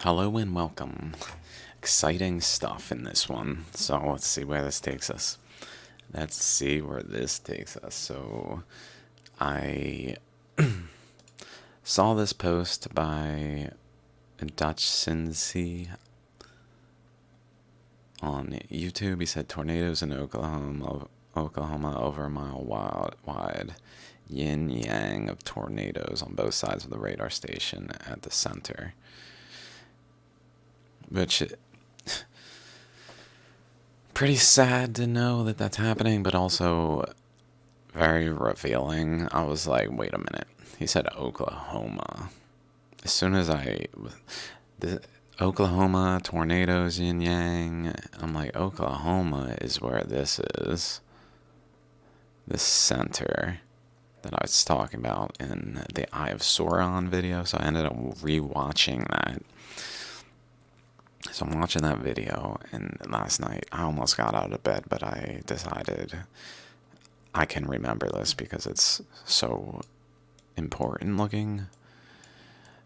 Hello and welcome. Exciting stuff in this one. So let's see where this takes us. So I saw this post by Dutch Cincy on YouTube. He said tornadoes in Oklahoma over a mile wide. Yin yang of tornadoes on both sides of the radar station at the center. Which pretty sad to know that that's happening, but also very revealing. I was like, wait a minute. He said Oklahoma. As soon as the Oklahoma tornadoes, yin yang, I'm like, Oklahoma is where this is. This center that I was talking about in the Eye of Sauron video. So I ended up rewatching that. So I'm watching that video, and last night I almost got out of bed, but I decided I can remember this because it's so important looking.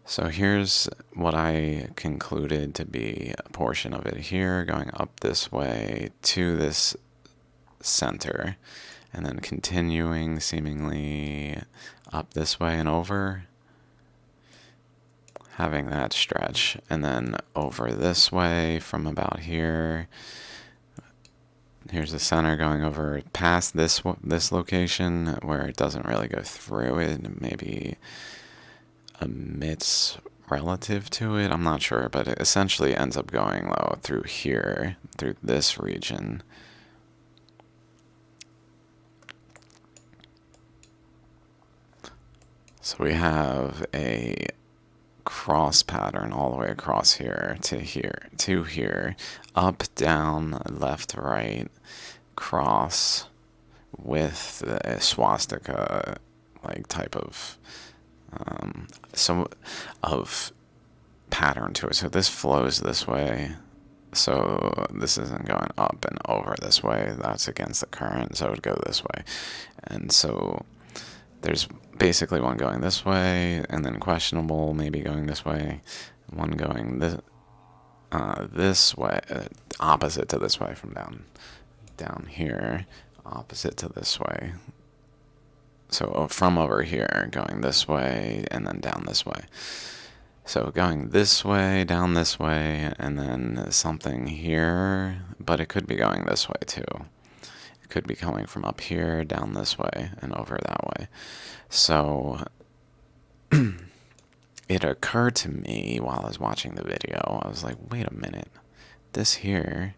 So here's what I concluded to be a portion of it here, going up this way to this center, and then continuing seemingly up this way and over, having that stretch, and then over this way from about here. Here's the center going over past this location where it doesn't really go through it, maybe emits relative to it. I'm not sure, but it essentially ends up going though through here, through this region. So we have a cross pattern all the way across here to here to here, up, down, left, right, cross with a swastika like type of of pattern to it. So this flows this way. So this isn't going up and over this way. That's against the current, so it would go this way. And so there's basically one going this way, and then questionable maybe going this way, one going this way, opposite to this way from down here, opposite to this way. So from over here, going this way, and then down this way. So going this way, down this way, and then something here, but it could be going this way too. It could be coming from up here, down this way, and over that way. So it occurred to me while I was watching the video, I was like, wait a minute, this here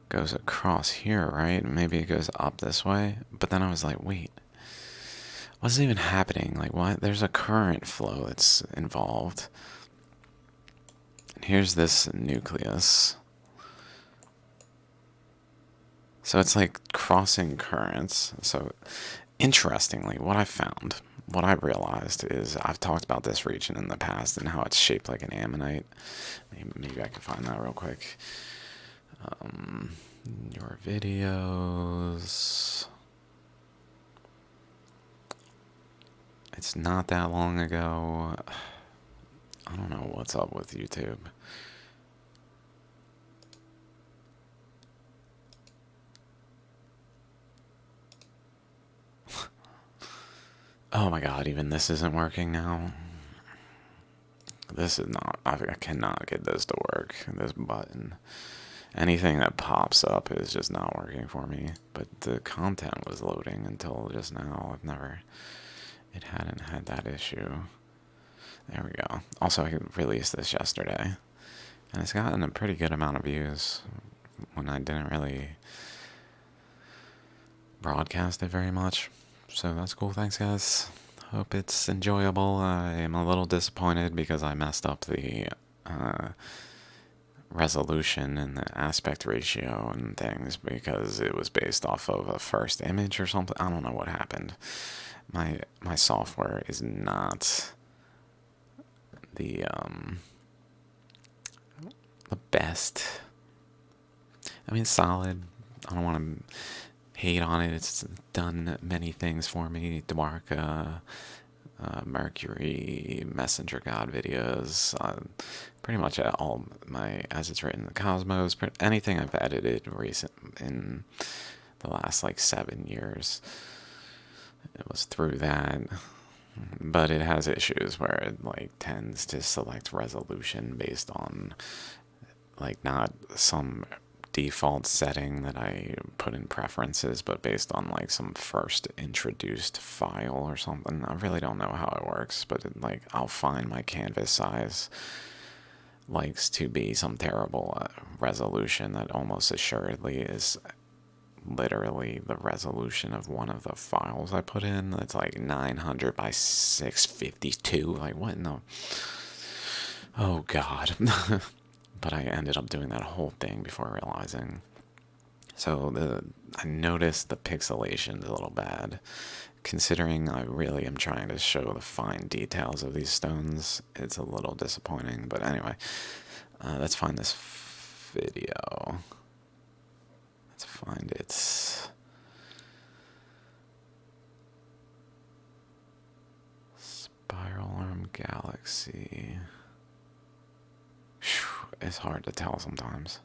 goes across here, right? Maybe it goes up this way. But then I was like, wait, what's even happening? Like, what? There's a current flow that's involved. And here's this nucleus. So it's like crossing currents. So interestingly, what I realized is I've talked about this region in the past and how it's shaped like an ammonite. Maybe I can find that real quick. Your videos. It's not that long ago. I don't know what's up with YouTube. Oh my god, even this isn't working now. This is not, I cannot get this to work, this button. Anything that pops up is just not working for me. But the content was loading until just now. It hadn't had that issue. There we go. Also, I released this yesterday. And it's gotten a pretty good amount of views when I didn't really broadcast it very much. So that's cool. Thanks, guys. Hope it's enjoyable. I am a little disappointed because I messed up the resolution and the aspect ratio and things because it was based off of a first image or something. I don't know what happened. My software is not the best. I mean, solid. I don't want to hate on it. It's done many things for me. Dwarka, Mercury, Messenger God videos, pretty much all my As It's Written in the Cosmos, anything I've edited in the last like 7 years, it was through that. But it has issues where it like tends to select resolution based on like not some default setting that I put in preferences, but based on like some first introduced file or something. I really don't know how it works, but like I'll find my canvas size likes to be some terrible resolution that almost assuredly is literally the resolution of one of the files I put in. It's like 900 by 652. Like, what in the... Oh, God. But I ended up doing that whole thing before realizing. So I noticed the pixelation is a little bad. Considering I really am trying to show the fine details of these stones, it's a little disappointing. But anyway, let's find this video. Let's find it. Spiral Arm Galaxy. Whew, it's hard to tell sometimes.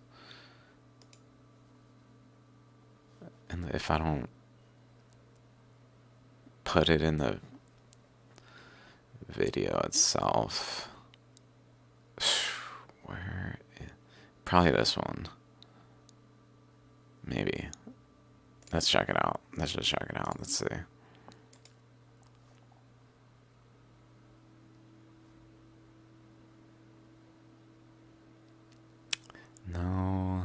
And if I don't put it in the video itself, where? Probably this one. Maybe. Let's check it out. Let's just check it out. Let's see. No.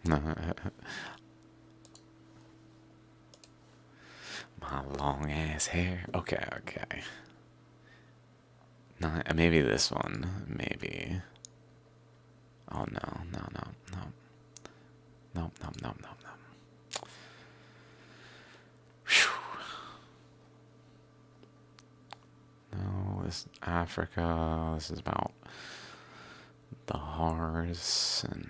No. My long ass hair. Okay, okay. No, maybe this one. Maybe. Oh no, no, no, no. Nope, nope, nope, nope, nope. Whew. No, this is Africa. This is about the Hars and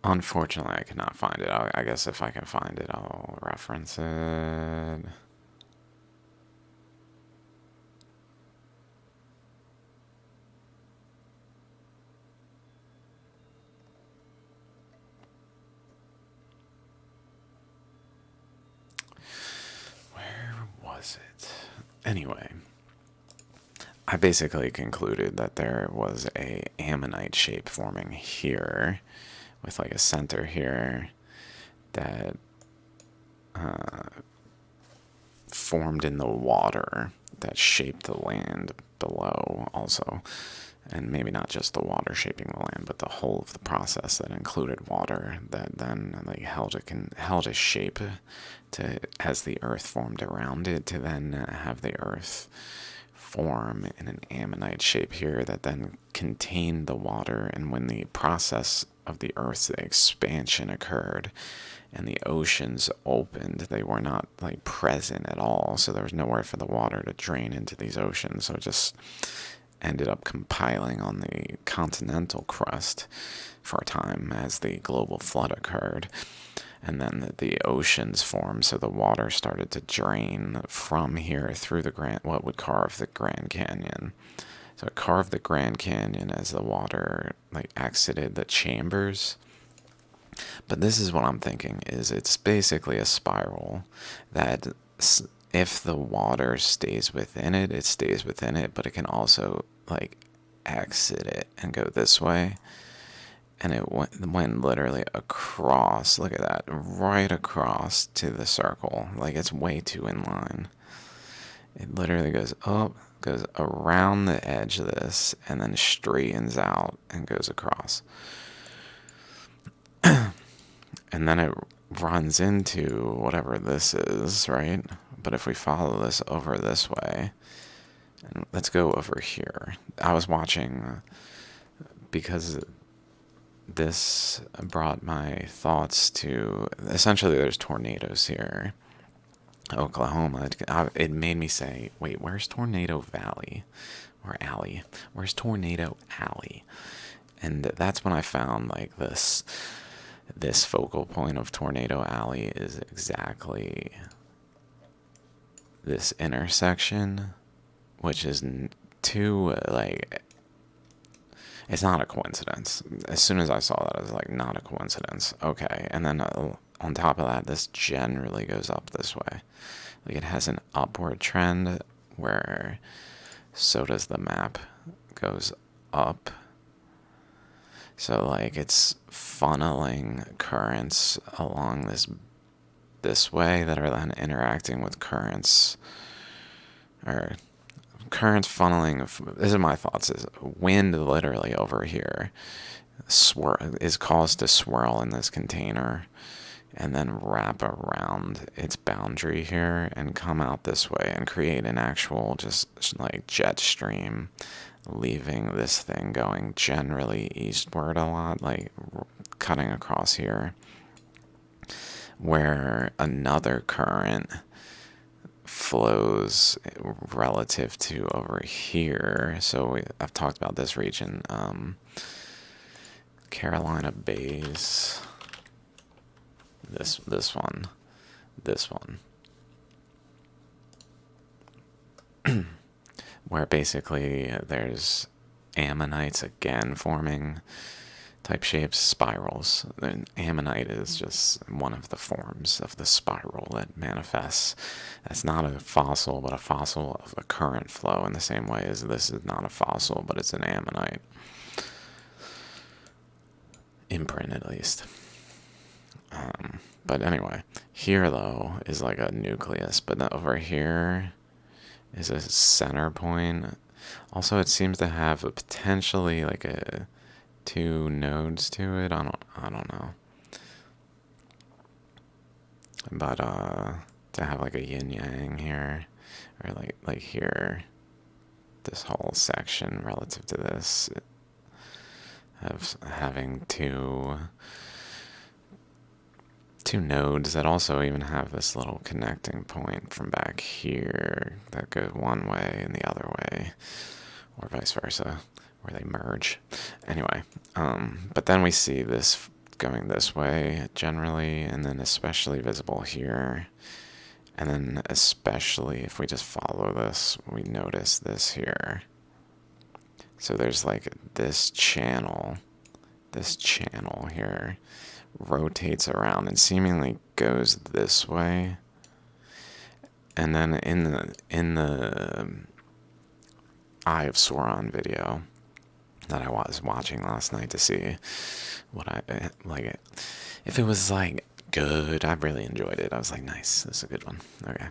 unfortunately I cannot find it. I guess if I can find it, I'll reference it. Was it? Anyway, I basically concluded that there was a ammonite shape forming here with like a center here that formed in the water that shaped the land below also. And maybe not just the water shaping the land, but the whole of the process that included water that then like held a shape to as the earth formed around it to then have the earth form in an ammonite shape here that then contained the water. And when the process of the earth's expansion occurred and the oceans opened, they were not like present at all. So there was nowhere for the water to drain into these oceans. So it just ended up compiling on the continental crust for a time as the global flood occurred. And then the oceans formed, so the water started to drain from here through what would carve the Grand Canyon. So it carved the Grand Canyon as the water like exited the chambers. But this is what I'm thinking, is it's basically a spiral that if the water stays within it, it stays within it, but it can also like exit it and go this way. And it went literally across, look at that, right across to the circle. Like it's way too in line. It literally goes up, goes around the edge of this, and then straightens out and goes across. And then it runs into whatever this is, right? But if we follow this over this way, and let's go over here. I was watching, because this brought my thoughts to, essentially there's tornadoes here. Oklahoma. It made me say, wait, where's Tornado Valley? Or Alley? Where's Tornado Alley? And that's when I found like this focal point of Tornado Alley is exactly this intersection, which is too like, it's not a coincidence. As soon as I saw that, I was like, not a coincidence. Okay, and then on top of that, this generally goes up this way. Like it has an upward trend where so does the map goes up. So like it's funneling currents along this way that are then interacting with currents, or currents funneling. This is my thoughts. Is wind literally over here is caused to swirl in this container and then wrap around its boundary here and come out this way and create an actual just like jet stream, leaving this thing going generally eastward a lot, like cutting across here, where another current flows relative to over here. So I've talked about this region, Carolina Bays, this one, where basically there's ammonites again forming type shapes, spirals. And ammonite is just one of the forms of the spiral that manifests. That's not a fossil, but a fossil of a current flow in the same way as this is not a fossil, but it's an ammonite. Imprint, at least. But anyway, here though is like a nucleus, but over here is a center point. Also, it seems to have a potentially like a 2 nodes to it. I don't know. But to have like a yin yang here, or like here, this whole section relative to this, of having two nodes that also even have this little connecting point from back here that goes one way and the other way, or vice versa, where they merge. Anyway, but then we see this going this way generally, and then especially visible here. And then especially if we just follow this, we notice this here. So there's like this channel here rotates around and seemingly goes this way. And then in the Eye of Sauron video that I was watching last night to see what I like it, if it was like good, I really enjoyed it. I was like, nice, this is a good one. Okay.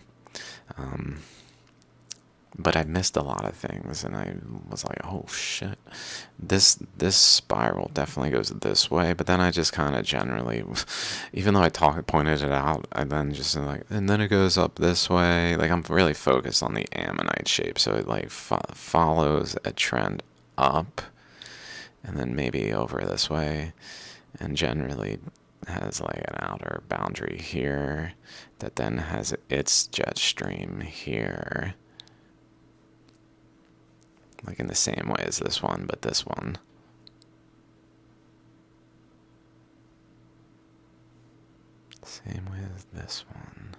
But I missed a lot of things, and I was like, oh shit, this spiral definitely goes this way. But then I just kind of generally, even though I pointed it out, I then just like, and then it goes up this way. Like I'm really focused on the ammonite shape, so it like follows a trend up, and then maybe over this way, and generally has like an outer boundary here that then has its jet stream here. Like in the same way as this one, but this one. Same way as this one.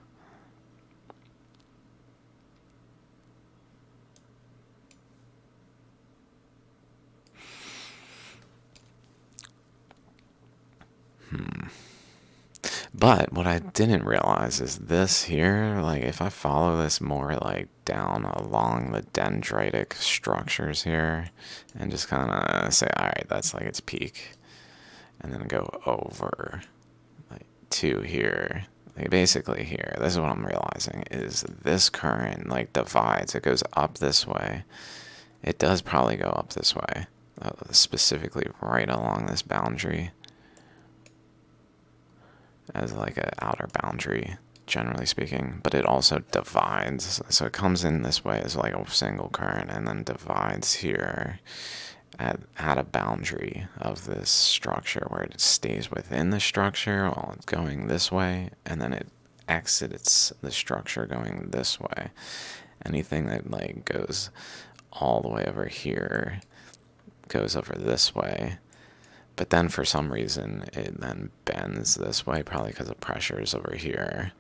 But what I didn't realize is this here, like if I follow this more like down along the dendritic structures here and just kind of say, all right, that's like its peak, and then go over like to here, like basically here, this is what I'm realizing is this current like divides, it goes up this way. It does probably go up this way, specifically right along this boundary, as like an outer boundary, generally speaking, but it also divides. So it comes in this way as like a single current and then divides here at a boundary of this structure where it stays within the structure while it's going this way, and then it exits the structure going this way. Anything that like goes all the way over here goes over this way, But then for some reason, it then bends this way, probably because of pressures over here.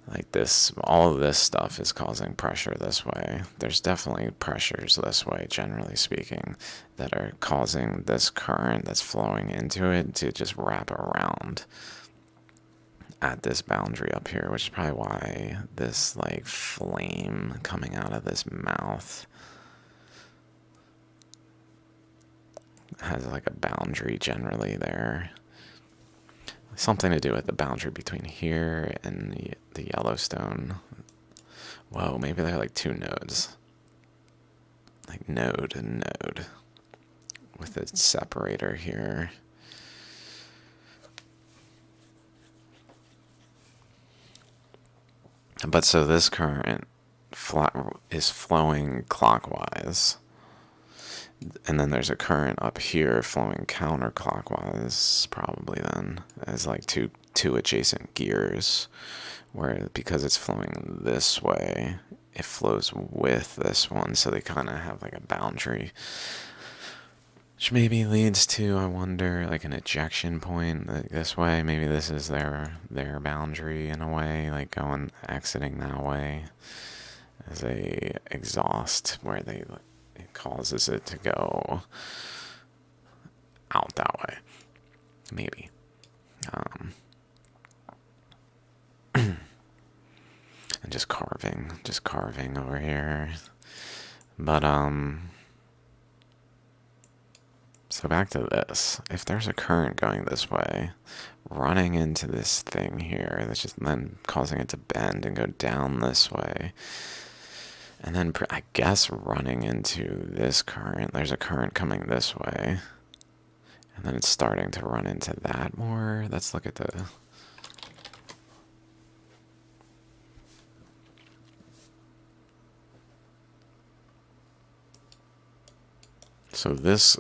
Like this, all of this stuff is causing pressure this way. There's definitely pressures this way, generally speaking, that are causing this current that's flowing into it to just wrap around at this boundary up here, which is probably why this like flame coming out of this mouth has like a boundary generally there. Something to do with the boundary between here and the Yellowstone. Whoa, maybe they're like two nodes. Like node and node. With a separator here. But so this current is flowing clockwise. And then there's a current up here flowing counterclockwise, probably then, as like two adjacent gears, where because it's flowing this way, it flows with this one, so they kind of have like a boundary, which maybe leads to, I wonder, like an ejection point like this way. Maybe this is their boundary in a way, like going exiting that way as a exhaust, where they it causes it to go out that way, maybe. And just carving over here. But so back to this. If there's a current going this way, running into this thing here, that's just then causing it to bend and go down this way. And then I guess running into this current, there's a current coming this way. And then it's starting to run into that more. Let's look at the... So this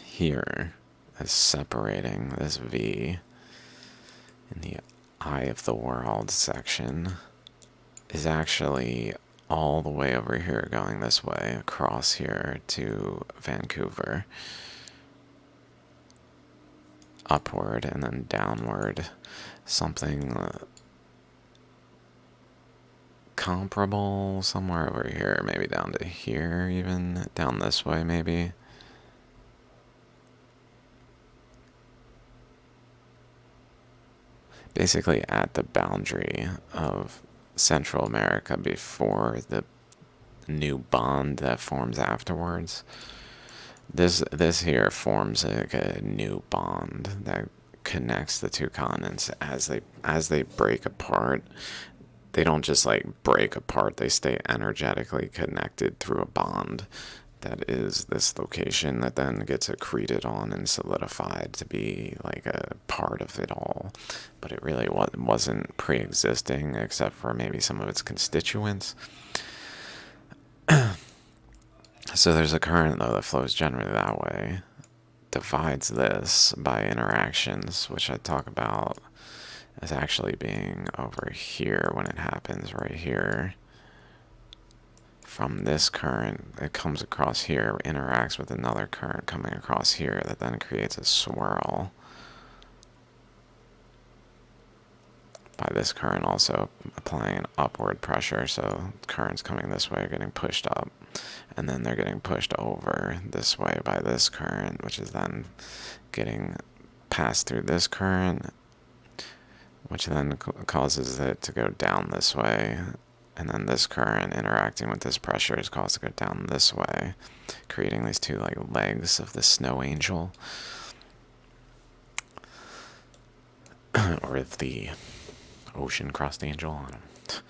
here is separating this V in the eye of the world section is actually all the way over here going this way across here to Vancouver, upward and then downward, something comparable somewhere over here, maybe down to here, even down this way maybe. Basically at the boundary of Central America before the new bond that forms afterwards. This here forms like a new bond that connects the two continents as they break apart. They don't just like break apart, they stay energetically connected through a bond that is this location that then gets accreted on and solidified to be like a part of it all. But it really wasn't pre-existing except for maybe some of its constituents. So there's a current though that flows generally that way, divides this by interactions, which I talk about as actually being over here when it happens right here. From this current, it comes across here, interacts with another current coming across here that then creates a swirl. By this current also applying an upward pressure, so currents coming this way are getting pushed up, and then they're getting pushed over this way by this current, which is then getting passed through this current, which then causes it to go down this way. And then this current interacting with this pressure is caused to go down this way, creating these two like legs of the snow angel. Or the ocean crust angel. I don't.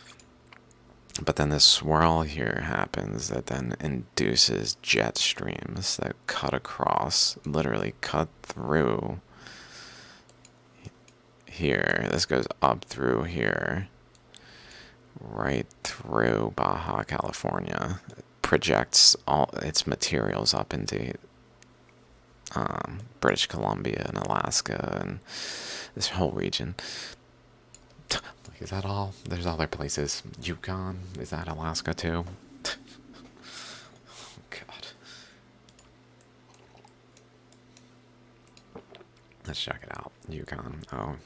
But then this swirl here happens that then induces jet streams that cut across, literally cut through here. This goes up through here, right through Baja California. It projects all its materials up into British Columbia and Alaska and this whole region. Like, is that all? There's other places. Yukon, is that Alaska too? Oh, God. let's check it out. Yukon. Oh,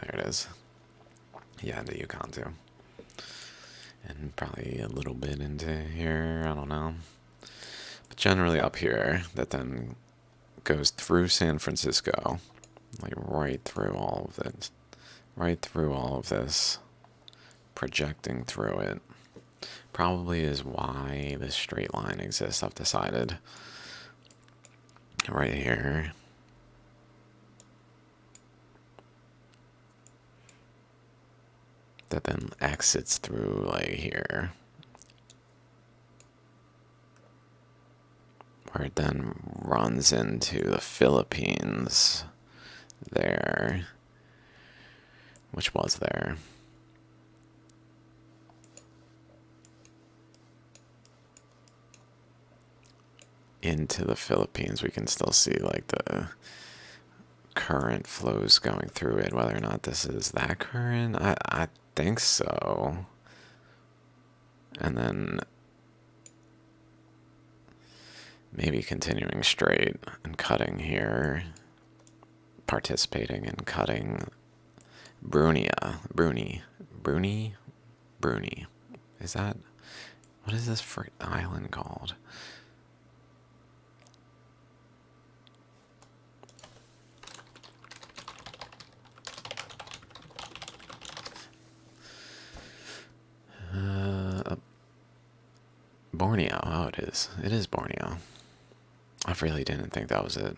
there it is. Yeah, the Yukon too. And probably a little bit into here, I don't know. But generally up here, that then goes through San Francisco, like right through all of it. Right through all of this, projecting through it. Probably is why this straight line exists, I've decided. Right here. That then exits through like here. Where it then runs into the Philippines there. Which was there. Into the Philippines, we can still see like the current flows going through it. Whether or not this is that current, I think so. And then maybe continuing straight and cutting here, participating in cutting Bruni. Is that, what is this island called? Borneo. Oh, it is. It is Borneo. I really didn't think that was it.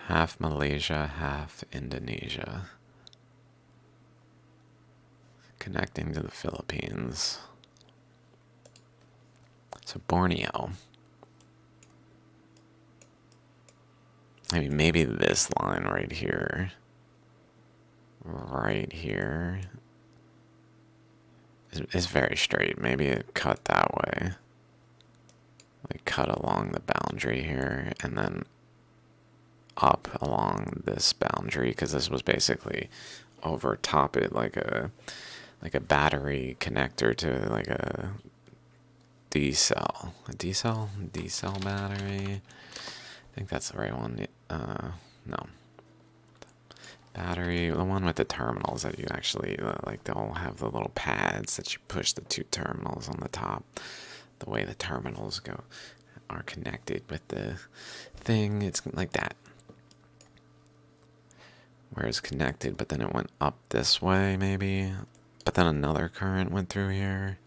Half Malaysia, half Indonesia. Connecting to the Philippines. So Borneo. I mean, maybe this line right here. Right here. Is very straight. Maybe it cut that way. Like cut along the boundary here and then up along this boundary, because this was basically over top it like a battery connector to like a D-cell. A D-cell? D-cell battery? I think that's the right one. No. Battery, the one with the terminals that you actually, like, they'll have the little pads that you push the two terminals on the top. The way the terminals are connected with the thing, it's like that. Where it's connected, but then it went up this way, maybe. But then another current went through here.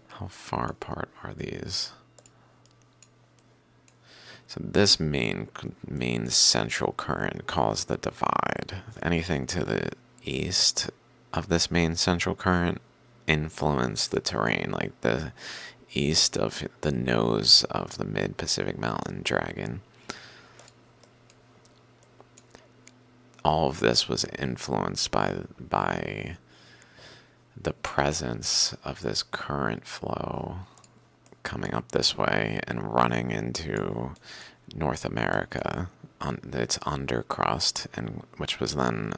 How far apart are these? So this main central current caused the divide. Anything to the east of this main central current influenced the terrain, like the east of the nose of the mid-Pacific Mountain Dragon. All of this was influenced by the presence of this current flow coming up this way and running into North America on its undercrust, and which was then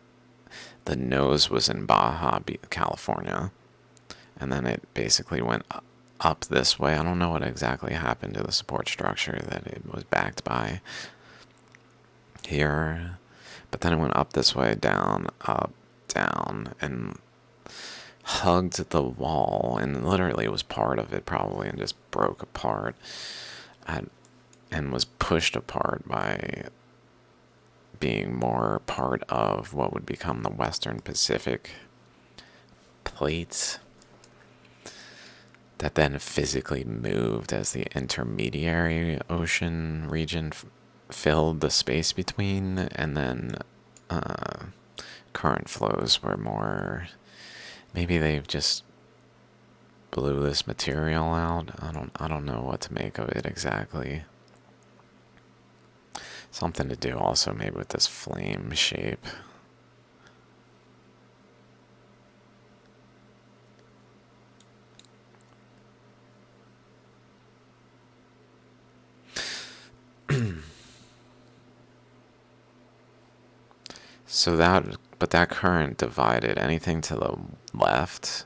the nose was in Baja, California, and then it basically went up this way. I don't know what exactly happened to the support structure that it was backed by here, but then it went up this way, down, up, down, and hugged the wall, and literally was part of it probably, and just broke apart and was pushed apart by being more part of what would become the Western Pacific plates that then physically moved as the intermediary ocean region filled the space between, and then current flows were more. Maybe they just blew this material out. I don't know what to make of it exactly. Something to do also maybe with this flame shape. So that current divided. Anything to the left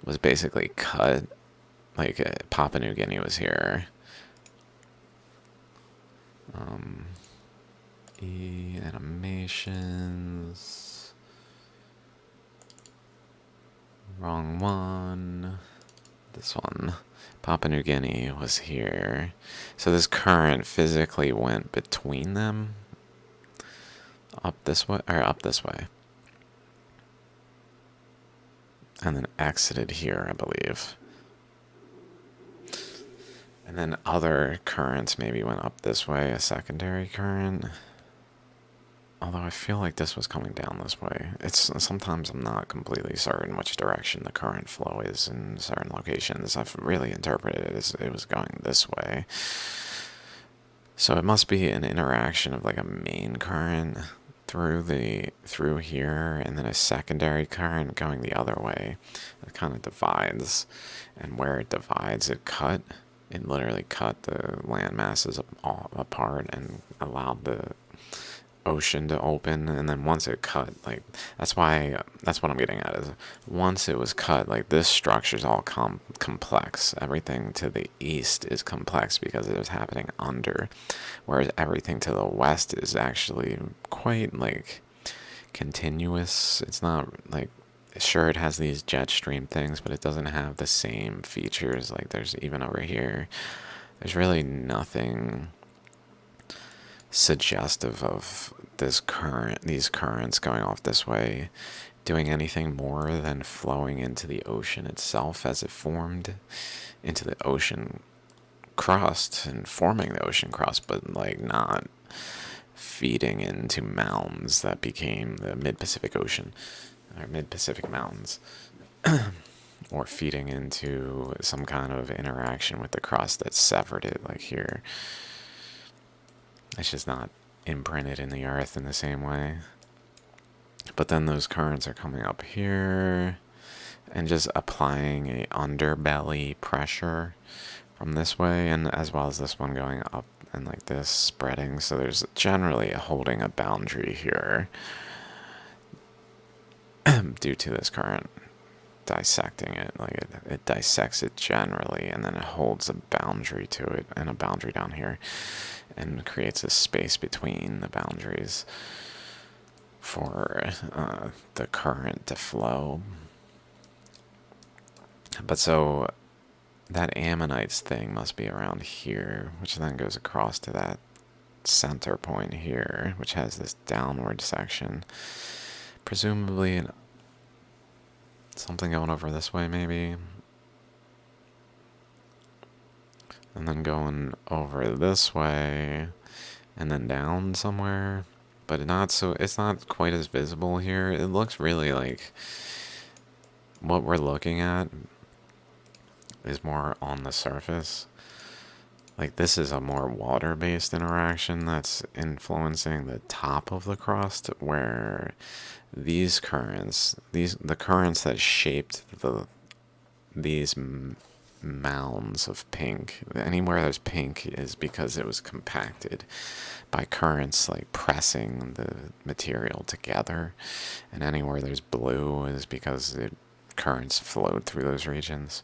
was basically cut. Like Papua New Guinea was here. animations. Wrong one. This one. Papua New Guinea was here. So this current physically went between them. Up this way, or up this way. And then exited here, I believe. And then other currents maybe went up this way, a secondary current. Although I feel like this was coming down this way. Sometimes I'm not completely certain which direction the current flow is in certain locations. I've really interpreted it as it was going this way. So it must be an interaction of like a main current through here, and then a secondary current going the other way. It kind of divides, and where it divides, it literally cut the land masses apart and allowed the ocean to open. And then once it cut, like, that's what I'm getting at is once it was cut, like, this structure's all complex. Everything to the east is complex because it was happening under, whereas everything to the west is actually quite, like, continuous. It's not like, sure, it has these jet stream things, but it doesn't have the same features. Like, there's even over here, there's really nothing suggestive of these currents going off this way doing anything more than flowing into the ocean itself as it formed into the ocean crust and forming the ocean crust, but like not feeding into mounds that became the mid-Pacific Ocean or mid-Pacific Mountains. Or feeding into some kind of interaction with the crust that severed it, like here. It's just not imprinted in the earth in the same way. But then those currents are coming up here and just applying a underbelly pressure from this way, and as well as this one going up and like this spreading. So there's generally holding a boundary here due to this current dissecting it. Like it dissects it generally, and then it holds a boundary to it and a boundary down here, and creates a space between the boundaries for the current to flow. But so that ammonites thing must be around here, which then goes across to that center point here, which has this downward section. Presumably something going over this way, maybe. And then going over this way, and then down somewhere. But it's not quite as visible here. It looks really like what we're looking at is more on the surface. Like, this is a more water-based interaction that's influencing the top of the crust, where these currents, the currents that shaped these mounds of pink, anywhere there's pink is because it was compacted by currents like pressing the material together, and anywhere there's blue is because currents flowed through those regions.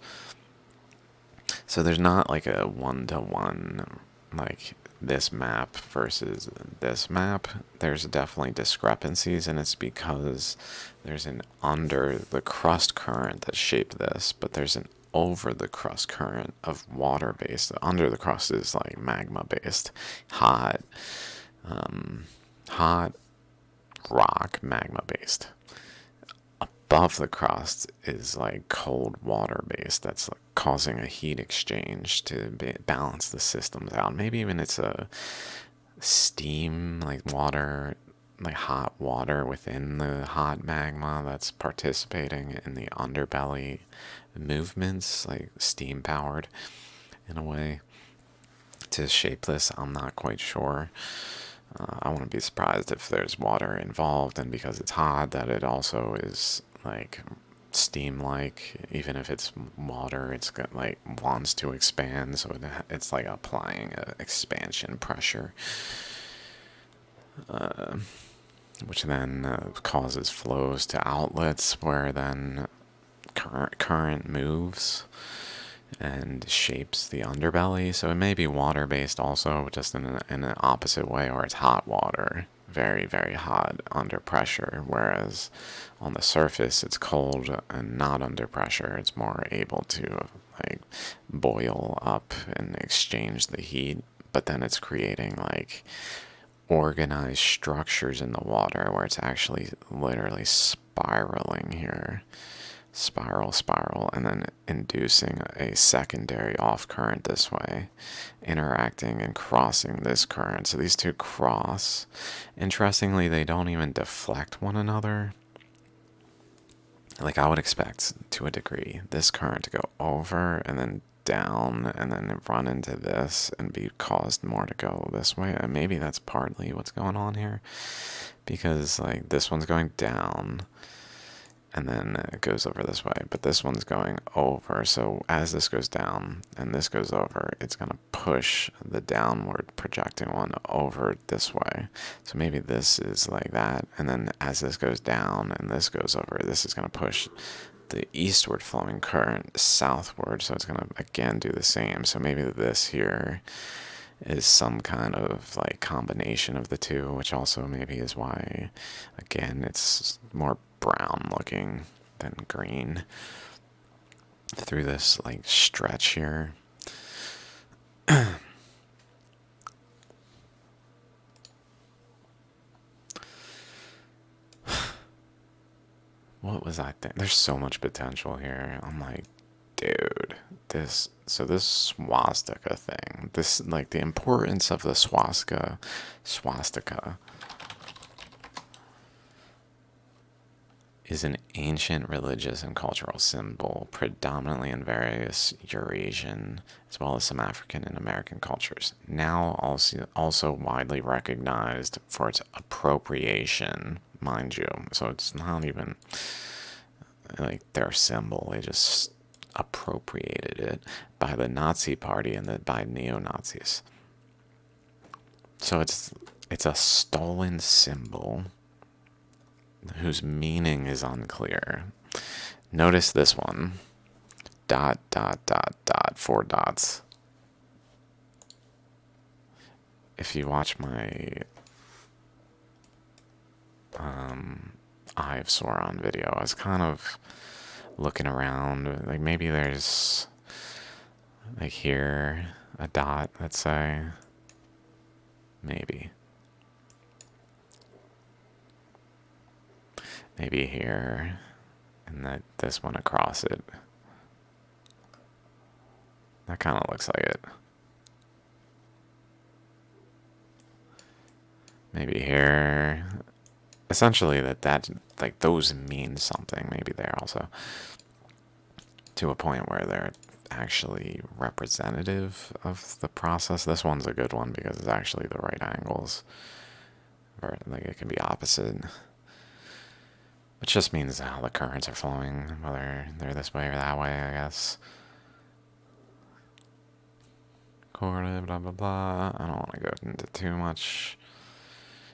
So there's not like a one-to-one, like this map versus this map. There's definitely discrepancies, and it's because there's an under the crust current that shaped this, but there's an over the crust current of water-based. Under the crust is like magma-based, hot rock magma-based. Above the crust is like cold water-based. That's like causing a heat exchange to balance the systems out. Maybe even it's a steam, like water, like hot water within the hot magma that's participating in the underbelly movements, like steam powered in a way to shape this. I'm not quite sure. I wouldn't be surprised if there's water involved, and because it's hot, that it also is like steam-like. Even if it's water, it's got like wants to expand, so it's like applying a expansion pressure, which then causes flows to outlets, where then current moves and shapes the underbelly. So it may be water based also, just in an opposite way, or it's hot water, very, very hot under pressure, whereas on the surface it's cold and not under pressure. It's more able to like boil up and exchange the heat, but then it's creating like organized structures in the water where it's actually literally spiraling here, spiral, and then inducing a secondary off current this way, interacting and crossing this current. So these two cross. Interestingly, they don't even deflect one another. Like I would expect, to a degree, this current to go over and then down and then run into this and be caused more to go this way. And maybe that's partly what's going on here, because like this one's going down and then it goes over this way, but this one's going over. So as this goes down and this goes over, it's going to push the downward projecting one over this way. So maybe this is like that, and then as this goes down and this goes over, this is going to push the eastward flowing current southward. So it's going to again do the same. So maybe this here is some kind of like combination of the two, which also maybe is why, again, it's more brown looking than green through this like stretch here. What was I thinking? There's so much potential here. I'm like, dude, this swastika thing, this like the importance of the swastika is an ancient religious and cultural symbol, predominantly in various Eurasian as well as some African and American cultures. Now also widely recognized for its appropriation, mind you. So it's not even like their symbol; they just appropriated it by the Nazi Party and by neo-Nazis. So it's a stolen symbol whose meaning is unclear. Notice this one. Dot, dot, dot, dot, 4 dots. If you watch my Eye of Sauron video, I was kind of looking around. Like maybe there's like here a dot, let's say. Maybe. Maybe here, and this one across it. That kind of looks like it. Maybe here. Essentially that like those mean something. Maybe there also. To a point where they're actually representative of the process. This one's a good one because it's actually the right angles. Or like it can be opposite. Which just means how the currents are flowing, whether they're this way or that way, I guess. Blah, blah, blah. I don't want to go into too much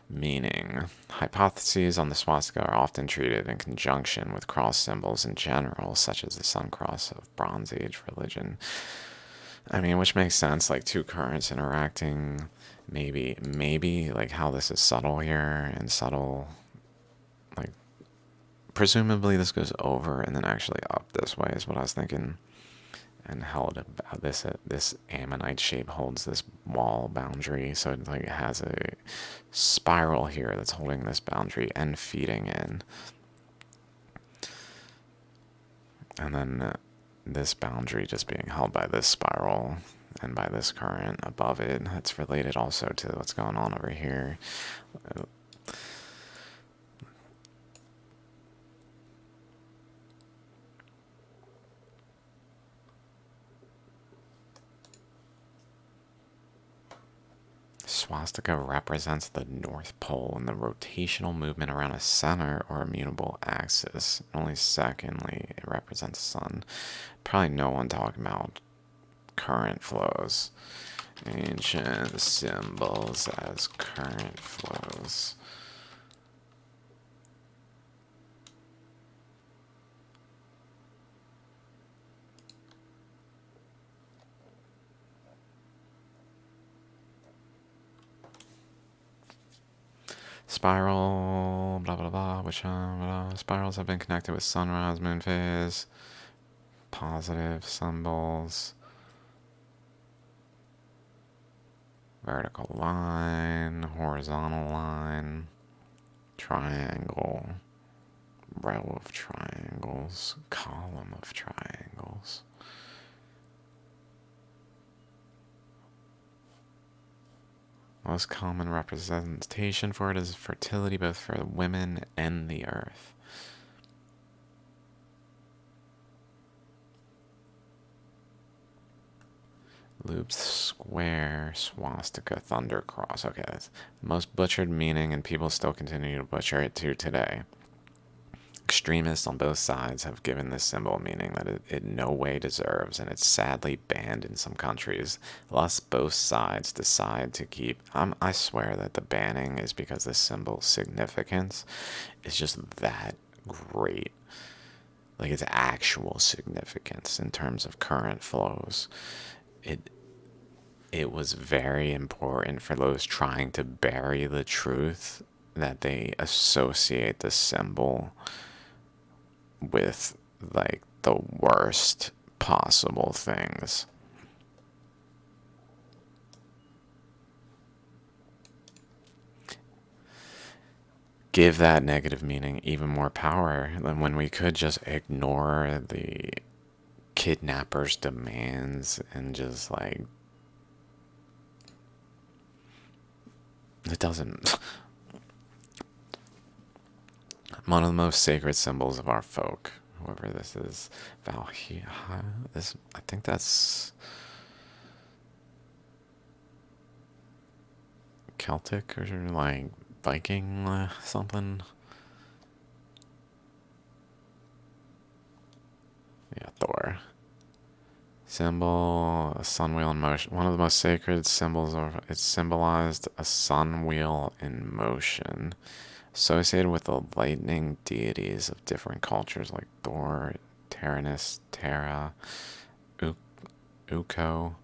meaning. Hypotheses on the swastika are often treated in conjunction with cross symbols in general, such as the sun cross of Bronze Age religion. I mean, which makes sense, like two currents interacting. Maybe like how this is subtle here and subtle. Like, presumably this goes over and then actually up this way is what I was thinking. And held this ammonite shape holds this wall boundary, so it like has a spiral here that's holding this boundary and feeding in, and then this boundary just being held by this spiral and by this current above it. It's related also to what's going on over here. Swastika represents the North Pole and the rotational movement around a center or immutable axis. Only secondly, it represents the sun. Probably no one talking about current flows. Ancient symbols as current flows. Spiral, blah blah blah, which spirals have been connected with sunrise, moon phase, positive symbols, vertical line, horizontal line, triangle, row of triangles, column of triangles. Most common representation for it is fertility, both for women and the earth. Looped square, swastika, thunder cross. Okay, that's the most butchered meaning, and people still continue to butcher it to today. Extremists on both sides have given this symbol a meaning that it no way deserves, and it's sadly banned in some countries. Thus, both sides decide to keep. I swear that the banning is because this symbol's significance is just that great. Like, its actual significance in terms of current flows. It was very important for those trying to bury the truth that they associate the symbol with like the worst possible things. Give that negative meaning even more power than when we could just ignore the kidnapper's demands and just like it doesn't. One of the most sacred symbols of our folk, whoever this is, Valhalla. This, I think that's Celtic or like Viking something. Yeah, Thor. Symbol, a sun wheel in motion. One of the most sacred symbols of it symbolized a sun wheel in motion, associated with the lightning deities of different cultures like Thor, Taranis, Terra, Ukko,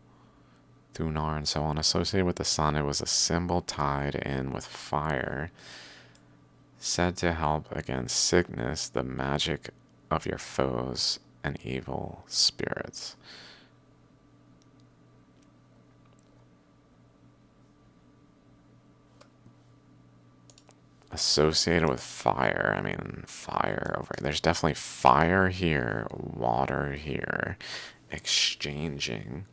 Thunar, and so on. Associated with the sun, it was a symbol tied in with fire, said to help against sickness, the magic of your foes, and evil spirits. Associated with fire. I mean, fire over here. There's definitely fire here, water here, exchanging.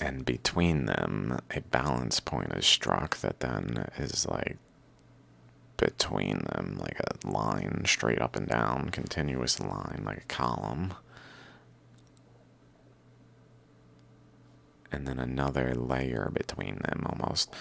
And between them, a balance point is struck that then is like between them, like a line straight up and down, continuous line, like a column. And then another layer between them almost.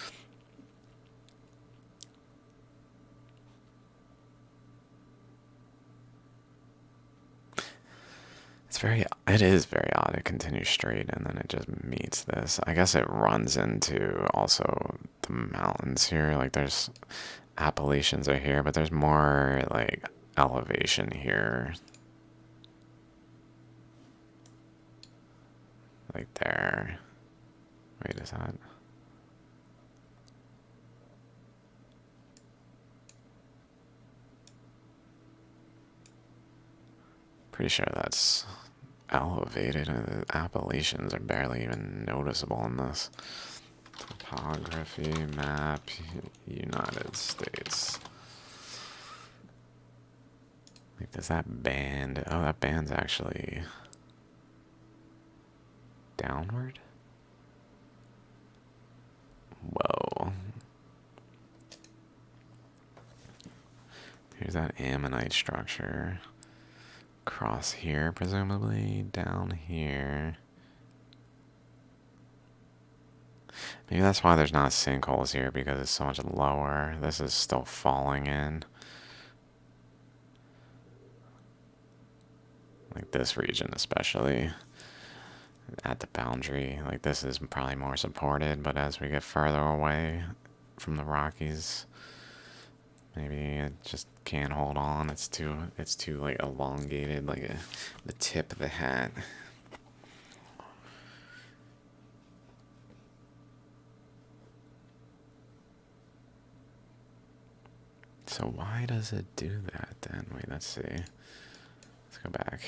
It is very odd. It continues straight and then it just meets this. I guess it runs into also the mountains here. Like there's Appalachians are here, but there's more like elevation here. Like there. Wait, is that? Pretty sure that's elevated. The Appalachians are barely even noticeable in this. Topography map, United States. Like, does that band? Oh, that band's actually downward? Whoa. Here's that ammonite structure. Across here, presumably. Down here. Maybe that's why there's not sinkholes here, because it's so much lower. This is still falling in. Like this region especially. At the boundary. Like this is probably more supported, but as we get further away from the Rockies, maybe it just can't hold on. It's too like elongated, like the tip of the hat. So why does it do that then? Wait, let's see. Let's go back.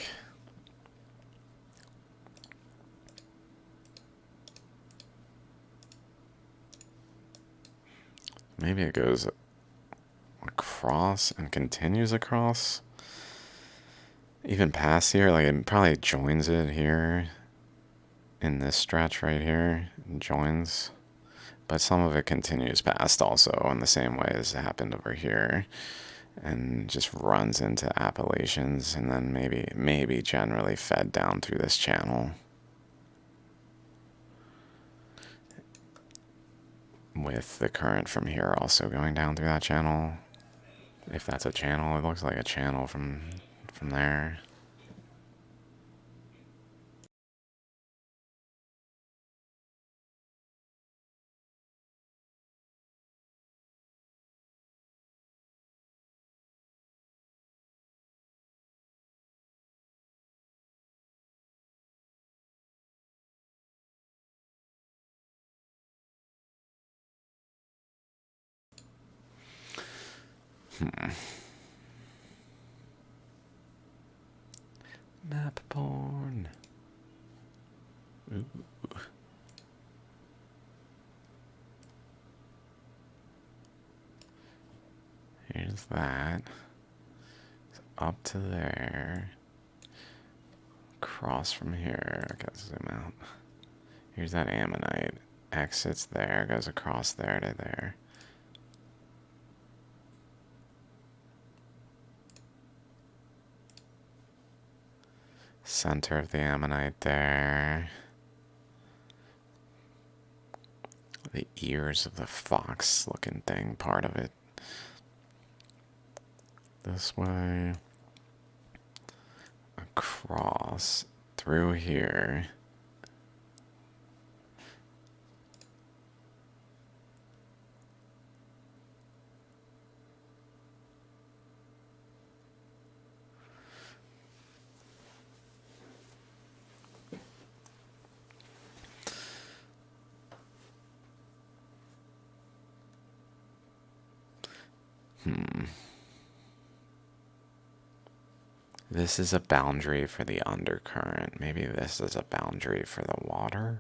Maybe it goes across and continues across. Even past here, like it probably joins it here in this stretch right here. It joins. But some of it continues past also in the same way as it happened over here. And just runs into Appalachians and then maybe generally fed down through this channel. With the current from here also going down through that channel. If that's a channel, it looks like a channel from there. Map porn. Ooh. Here's that. So up to there. Cross from here. I gotta zoom out. Here's that ammonite. Exits there, goes across there to there. Center of the ammonite there. The ears of the fox looking thing, part of it. This way. Across. Through here. This is a boundary for the undercurrent. Maybe this is a boundary for the water.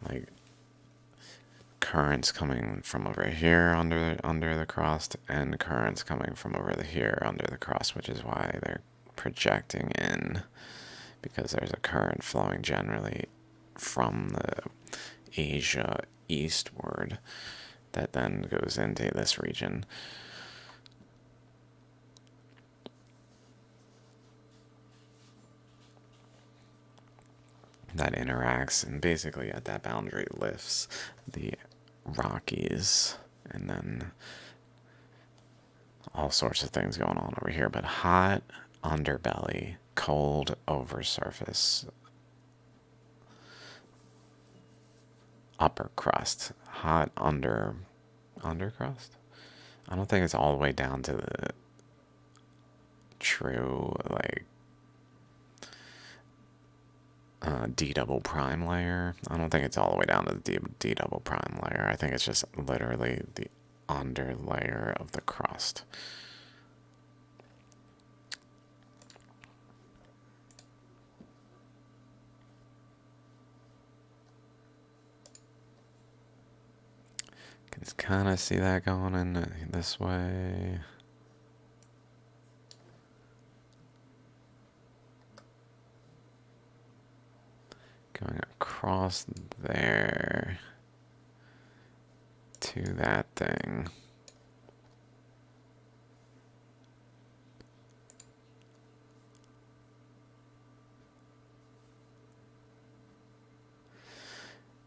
Like currents coming from over here under the crust, and currents coming from over here under the crust, which is why they're projecting in, because there's a current flowing generally from the Asia eastward that then goes into this region. That interacts and basically at that boundary lifts the Rockies, and then all sorts of things going on over here, but hot underbelly, cold over surface, upper crust, hot undercrust. I don't think it's all the way down to the true like D double prime layer. I don't think it's all the way down to the D double prime layer. I think it's just literally the under layer of the crust. Can just kind of see that going in this way. Going across there to that thing.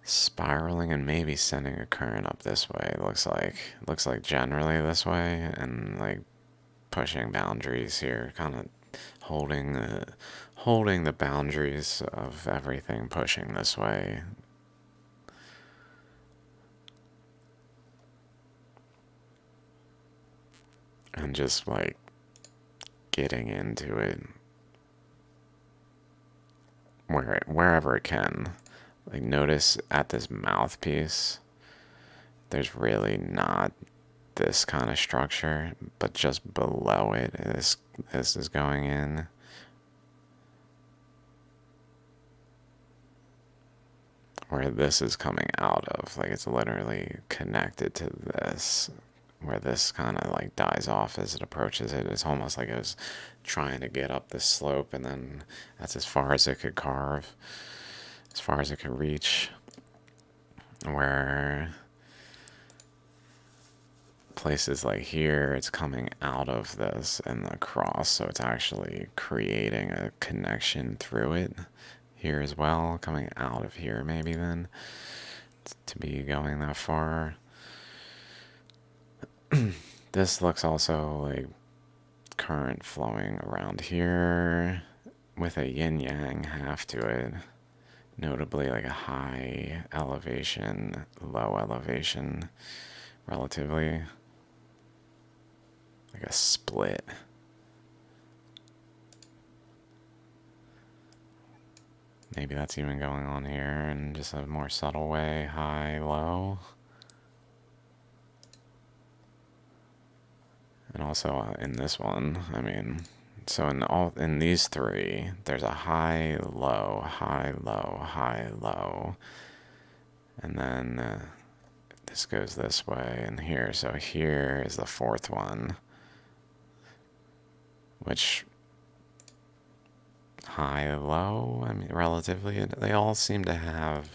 Spiraling and maybe sending a current up this way. It looks like generally this way, and like pushing boundaries here, kind of holding the boundaries of everything, pushing this way. And just like getting into it wherever it can. Like, notice at this mouthpiece, there's really not this kind of structure, but just below it, this is going in. Where this is coming out of, like it's literally connected to this, where this kind of like dies off as it approaches it. It's almost like it was trying to get up this slope, and then that's as far as it could carve, as far as it could reach. Where places like here, it's coming out of this and across, so it's actually creating a connection through it here as well, coming out of here maybe then, to be going that far. This looks also like current flowing around here with a yin-yang half to it, notably like a high elevation, low elevation, relatively, like a split. Maybe that's even going on here in just a more subtle way, high, low. And also in this one, I mean, so in these three, there's a high, low, high, low, high, low. And then this goes this way and here. So here is the fourth one, which high, low, I mean, relatively, they all seem to have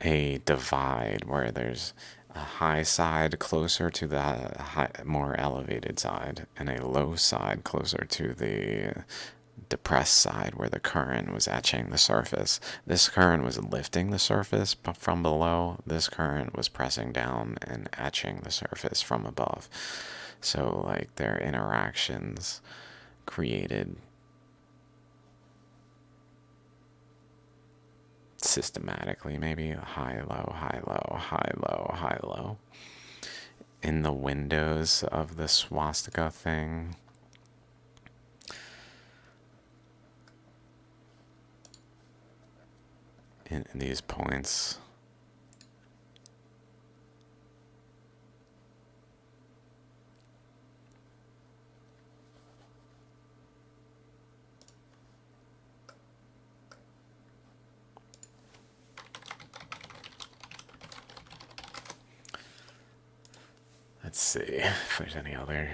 a divide where there's a high side closer to the more elevated side, and a low side closer to the depressed side where the current was etching the surface. This current was lifting the surface from below. This current was pressing down and etching the surface from above. So, like, their interactions created systematically, maybe high, low, high, low, high, low, high, low. In the windows of the swastika thing, in these points, let's see if there's any other.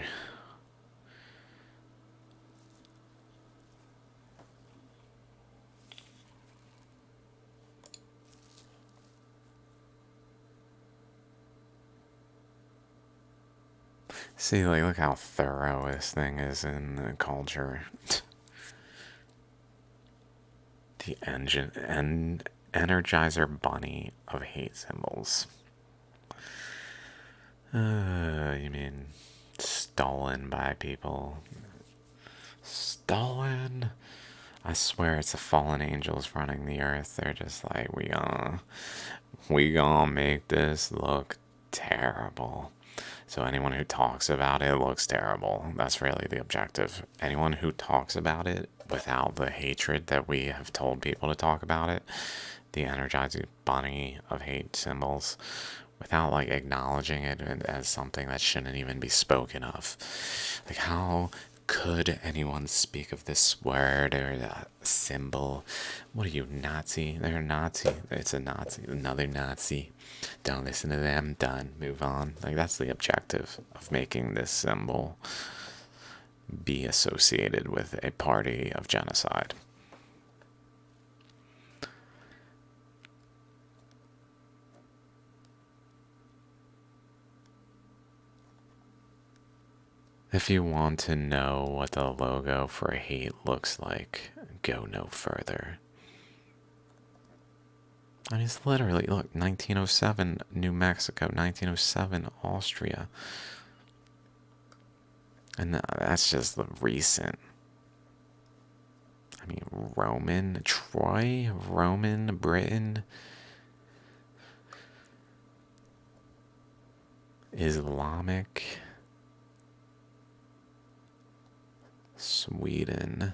See, like, look how thorough this thing is in the culture. The engine and Energizer Bunny of hate symbols. You mean stolen by people? Stolen? I swear it's the fallen angels running the earth. They're just like, we gonna make this look terrible. So anyone who talks about it looks terrible. That's really the objective. Anyone who talks about it without the hatred that we have told people to talk about it, the Energizing Bunny of hate symbols, without like acknowledging it as something that shouldn't even be spoken of. Like, how could anyone speak of this word or that symbol? What are you, Nazi? They're a Nazi. It's a Nazi. Another Nazi. Don't listen to them. Done. Move on. Like, that's the objective of making this symbol be associated with a party of genocide. If you want to know what the logo for hate looks like, go no further. I mean, it's literally, look, 1907 New Mexico, 1907 Austria. And that's just the recent. I mean, Roman, Troy, Roman, Britain, Islamic, Sweden.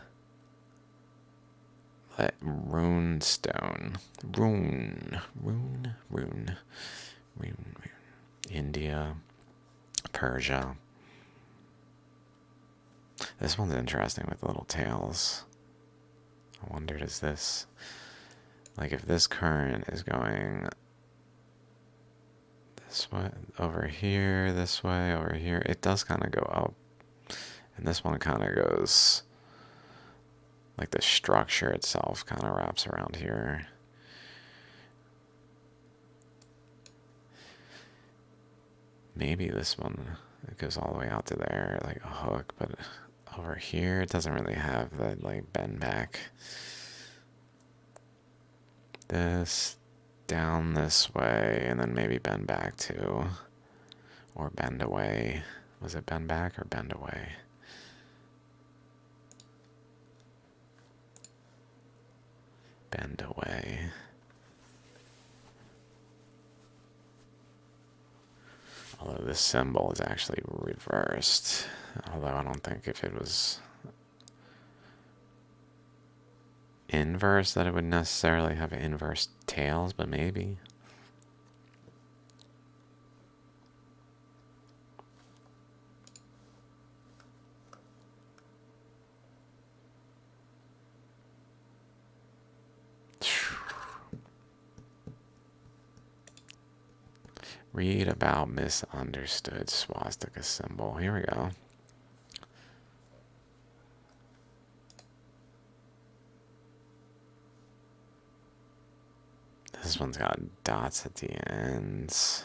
Rune stone. Rune. India, Persia. This one's interesting with little tails. I wonder, does this, like, if this current is going this way, over here, this way, over here, it does kind of go up. And this one kind of goes, like, the structure itself kind of wraps around here. Maybe this one, it goes all the way out to there, like a hook, but over here, it doesn't really have that, like, bend back. This, down this way, and then maybe bend back too. Or bend away. Was it bend back or bend away? Bend away. Although this symbol is actually reversed. Although I don't think if it was inverse that it would necessarily have inverse tails, but maybe. Read about misunderstood swastika symbol. Here we go. This one's got dots at the ends.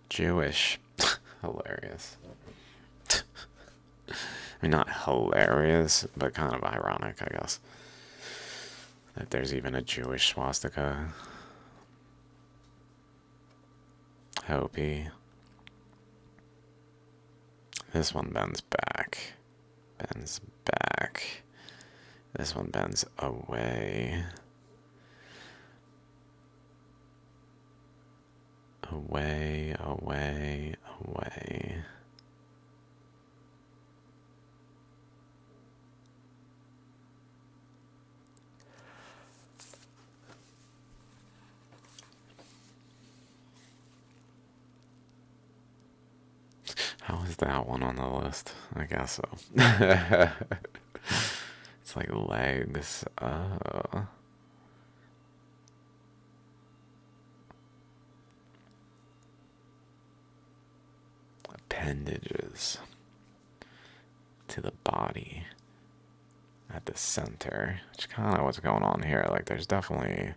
Jewish. Hilarious. I mean, not hilarious, but kind of ironic, I guess. That there's even a Jewish swastika. Hopi. This one bends back. Bends back. This one bends away. Away, away, away. How is that one on the list? I guess so. It's like legs. Appendages to the body at the center. Which kind of what's going on here. Like, there's definitely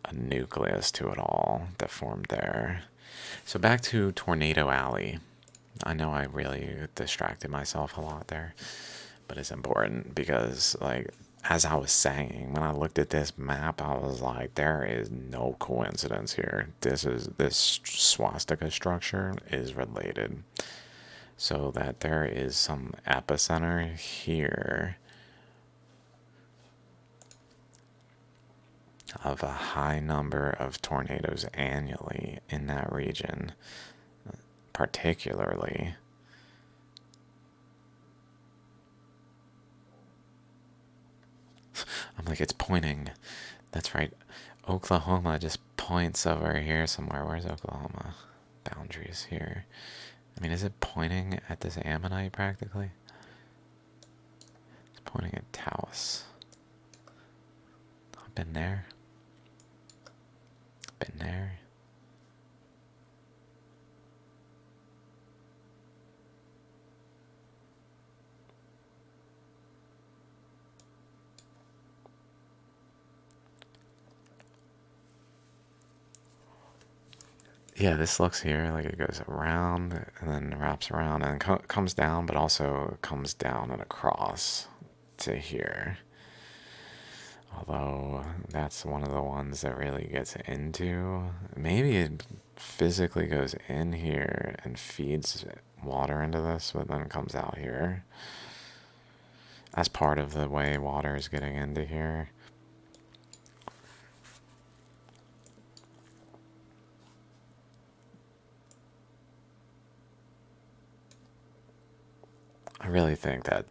a nucleus to it all that formed there. So back to Tornado Alley. I know I really distracted myself a lot there, but it's important because, like, as I was saying, when I looked at this map, I was like, there is no coincidence here. This swastika structure is related. So that there is some epicenter here of a high number of tornadoes annually in that region, particularly. I'm like, it's pointing. That's right. Oklahoma just points over here somewhere. Where's Oklahoma? Boundaries here. I mean, is it pointing at this ammonite practically? It's pointing at Taos. I've been there. Been there. Yeah, this looks here like it goes around and then wraps around and comes down, but also comes down and across to here. Although that's one of the ones that really gets into. Maybe it physically goes in here and feeds water into this, but then comes out here. As part of the way water is getting into here. I really think that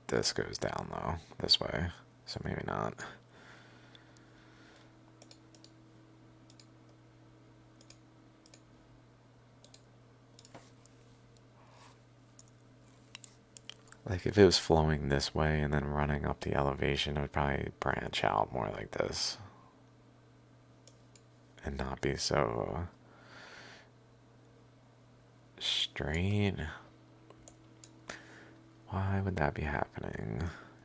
this goes down though, this way, so maybe not. Like if it was flowing this way and then running up the elevation, it would probably branch out more like this and not be so straight. Why would that be happening?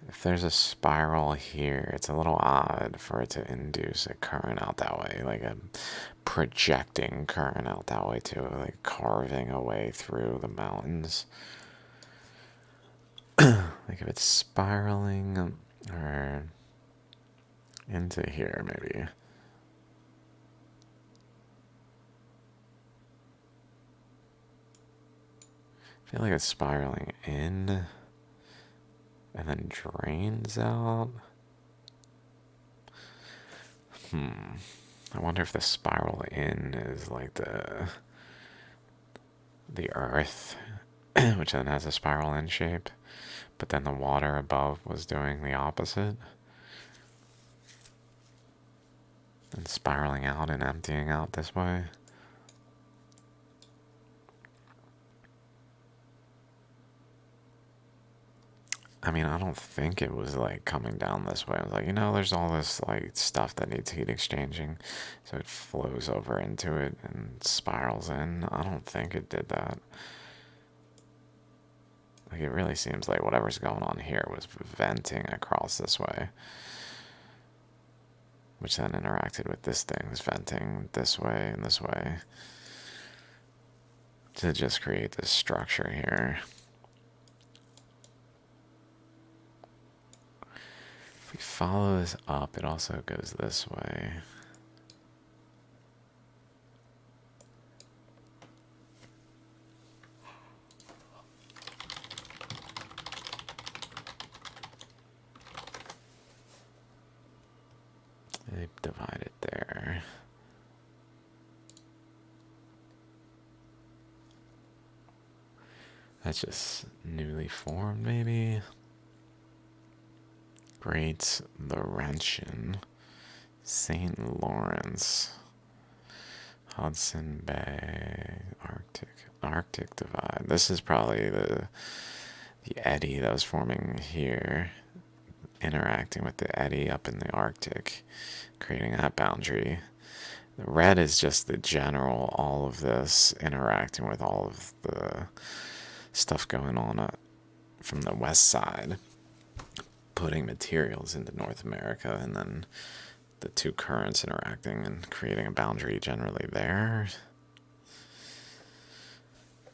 If there's a spiral here, it's a little odd for it to induce a current out that way, like a projecting current out that way too, like carving a way through the mountains. Like if it's spiraling or into here, maybe. I feel like it's spiraling in and then drains out. I wonder if the spiral in is like the earth, which then has a spiral in shape, but then the water above was doing the opposite and spiraling out and emptying out this way. I mean, I don't think it was like coming down this way. I was like, there's all this like stuff that needs heat exchanging, so it flows over into it and spirals in. I don't think it did that. Like it really seems like whatever's going on here was venting across this way, which then interacted with this thing, was venting this way and this way to just create this structure here. If we follow this up, it also goes this way. They divide it there. That's just newly formed, maybe. Great Laurentian, St. Lawrence, Hudson Bay, Arctic Divide. This is probably the eddy that was forming here, interacting with the eddy up in the Arctic, creating that boundary. The red is just the general, all of this interacting with all of the stuff going on from the west side, putting materials into North America, and then the two currents interacting and creating a boundary generally there.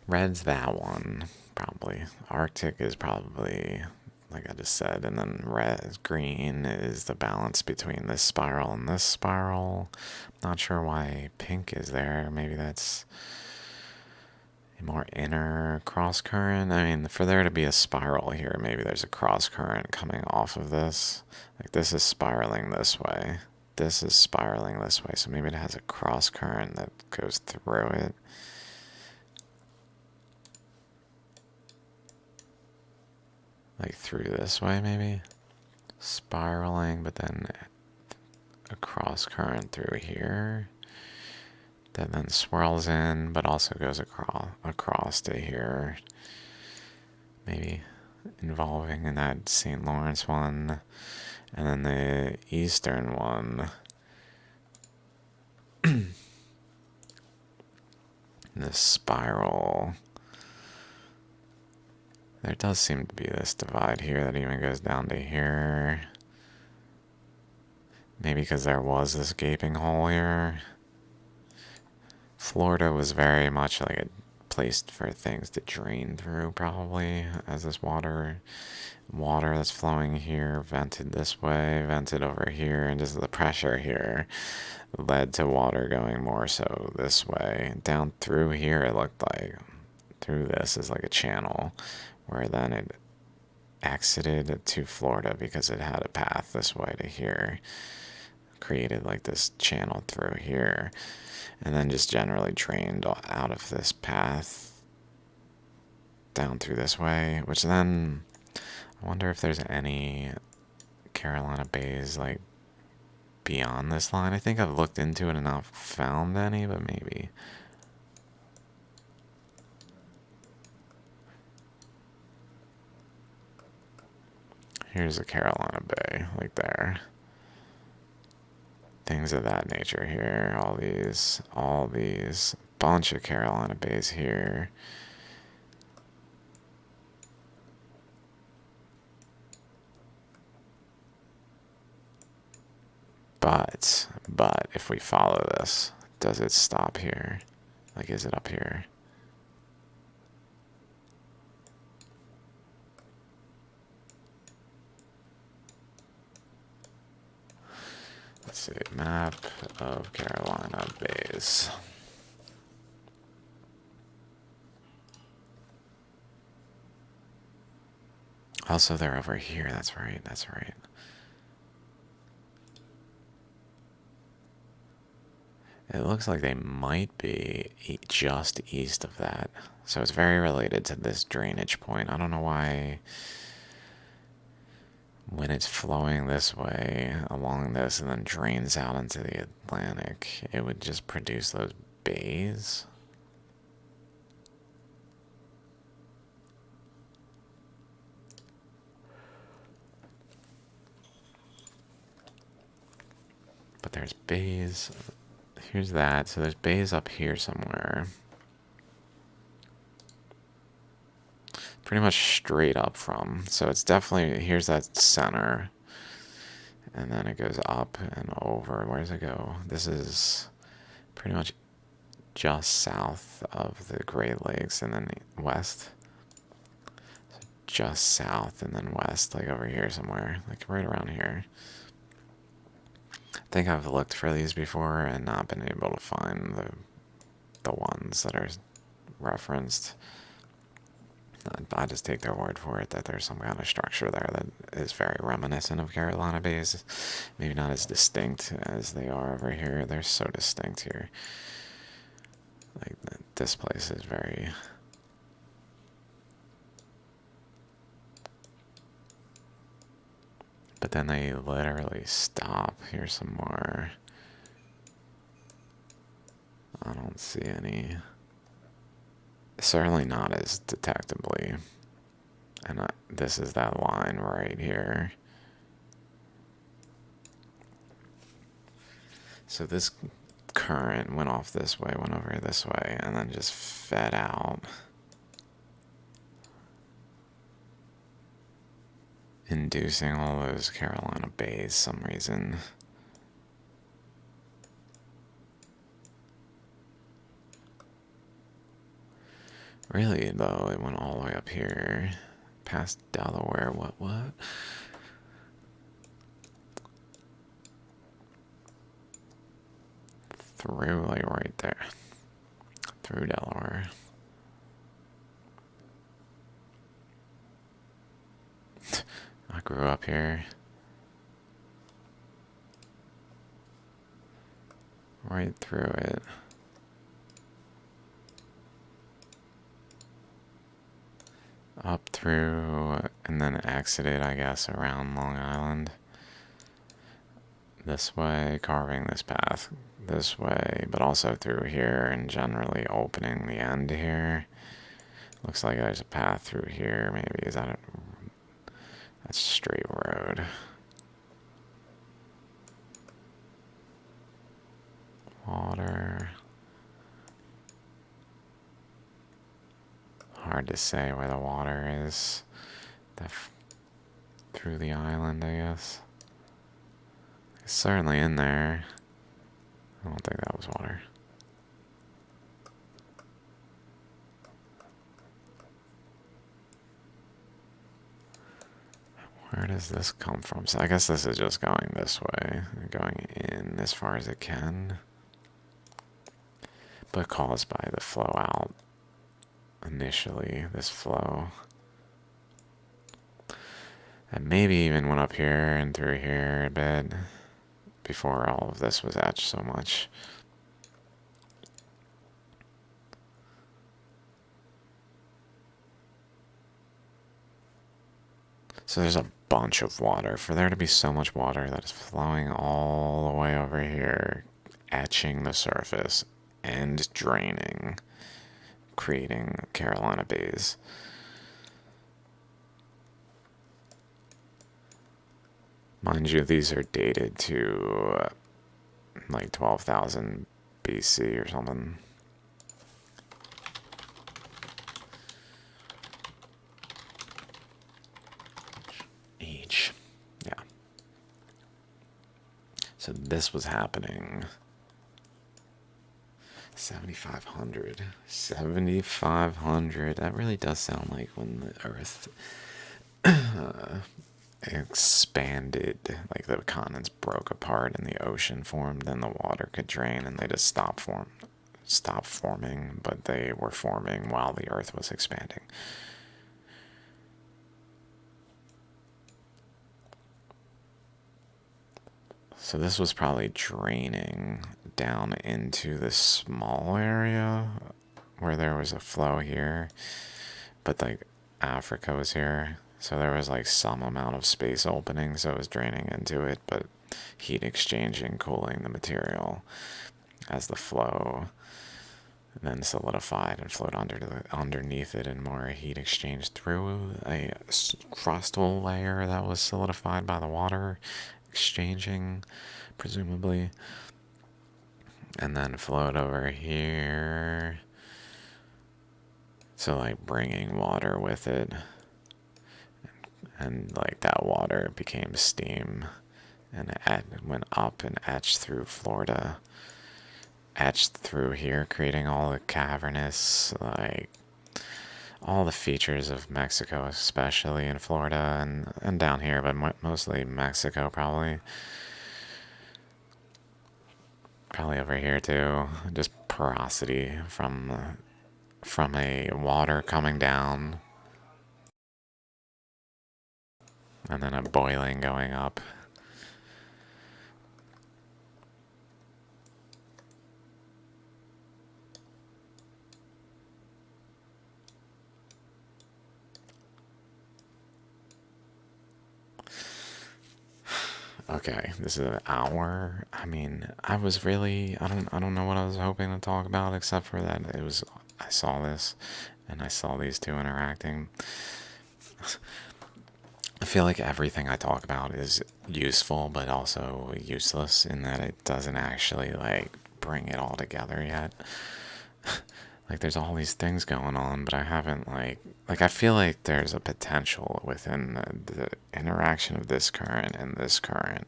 Red's that one, probably. Arctic is probably, like I just said, and then green is the balance between this spiral and this spiral. Not sure why pink is there. Maybe that's a more inner cross current. I mean, for there to be a spiral here, maybe there's a cross current coming off of this. Like this is spiraling this way. This is spiraling this way. So maybe it has a cross current that goes through it. Like through this way, maybe. Spiraling, but then a cross current through here. That then swirls in, but also goes across to here. Maybe involving in that St. Lawrence one. And then the eastern one. The spiral. There does seem to be this divide here that even goes down to here. Maybe because there was this gaping hole here. Florida was very much like a place for things to drain through, probably, as this water that's flowing here vented this way, vented over here, and just the pressure here led to water going more so this way. Down through here, it looked like through this is like a channel, where then it exited to Florida because it had a path this way to here, created like this channel through here, and then just generally drained out of this path down through this way, which then I wonder if there's any Carolina bays like beyond this line. I think I've looked into it and not found any, but maybe. Here's a Carolina Bay, like there. Things of that nature here. All these, bunch of Carolina Bays here. But if we follow this, does it stop here? Like, is it up here? Let's see, map of Carolina Bays. Also, they're over here. That's right. That's right. It looks like they might be just east of that. So it's very related to this drainage point. I don't know why when it's flowing this way along this and then drains out into the Atlantic, it would just produce those bays. But there's bays. Here's that. So there's bays up here somewhere. Pretty much straight up from. So it's definitely, here's that center. And then it goes up and over. Where does it go? This is pretty much just south of the Great Lakes and then west. So just south and then west, like over here somewhere. Like right around here. I think I've looked for these before and not been able to find the ones that are referenced. I just take their word for it that there's some kind of structure there that is very reminiscent of Carolina Bays. Maybe not as distinct as they are over here. They're so distinct here. Like, this place is very... But then they literally stop. Here's some more. I don't see any. Certainly not as detectably. And this is that line right here. So this current went off this way, went over this way, and then just fed out. Inducing all those Carolina Bays some reason. Really, though, it went all the way up here. Past Delaware, what? Through, like, right there. Through Delaware. I grew up here. Right through it. Up through, and then exited, I guess, around Long Island. This way, carving this path this way, but also through here and generally opening the end here. Looks like there's a path through here, maybe. Is that a... That's a straight road. Water. Hard to say where the water is. Through the island, I guess. It's certainly in there. I don't think that was water. Where does this come from? So I guess this is just going this way, going in as far as it can, but caused by the flow out initially, this flow. And maybe even went up here and through here a bit before all of this was etched so much. So there's a bunch of water. For there to be so much water that is flowing all the way over here, etching the surface and draining, creating Carolina bays. Mind you, these are dated to like 12,000 BC or something. Each. Yeah. So this was happening 7,500. 7,500. That really does sound like when the Earth expanded, like the continents broke apart and the ocean formed, then the water could drain and they just stopped forming, but they were forming while the Earth was expanding. So this was probably draining down into this small area where there was a flow here, but like Africa was here, so there was like some amount of space opening, so it was draining into it, but heat exchanging, cooling the material as the flow then solidified and flowed underneath it, and more heat exchanged through a crustal layer that was solidified by the water exchanging, presumably, and then flowed over here. So like bringing water with it, and like that water became steam, and it went up and etched through Florida, etched through here, creating all the cavernous, like all the features of Mexico, especially in Florida and down here, but mostly Mexico, probably over here too. Just porosity from a water coming down and then a boiling going up. Okay, this is an hour. I mean, I was really, I don't know what I was hoping to talk about except for that I saw this and I saw these two interacting. I feel like everything I talk about is useful but also useless in that it doesn't actually like bring it all together yet. Like there's all these things going on, but I haven't like I feel like there's a potential within the interaction of this current and this current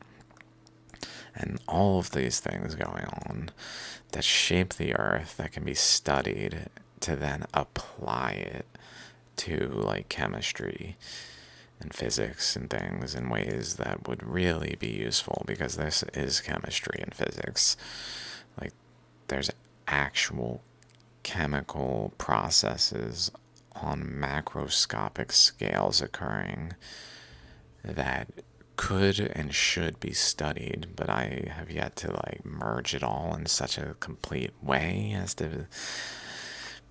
and all of these things going on that shape the earth that can be studied to then apply it to like chemistry and physics and things in ways that would really be useful, because this is chemistry and physics. Like there's actual chemical processes on macroscopic scales occurring that could and should be studied, but I have yet to like merge it all in such a complete way as to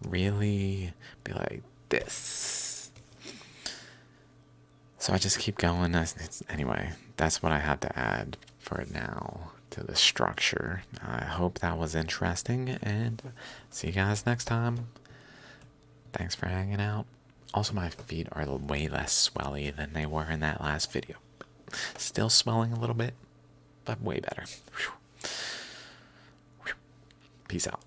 really be like this. So I just keep going. Anyway, that's what I had to add for now to the structure. I hope that was interesting, and see you guys next time. Thanks for hanging out. Also, my feet are way less swelly than they were in that last video. Still swelling a little bit, but way better. Peace out.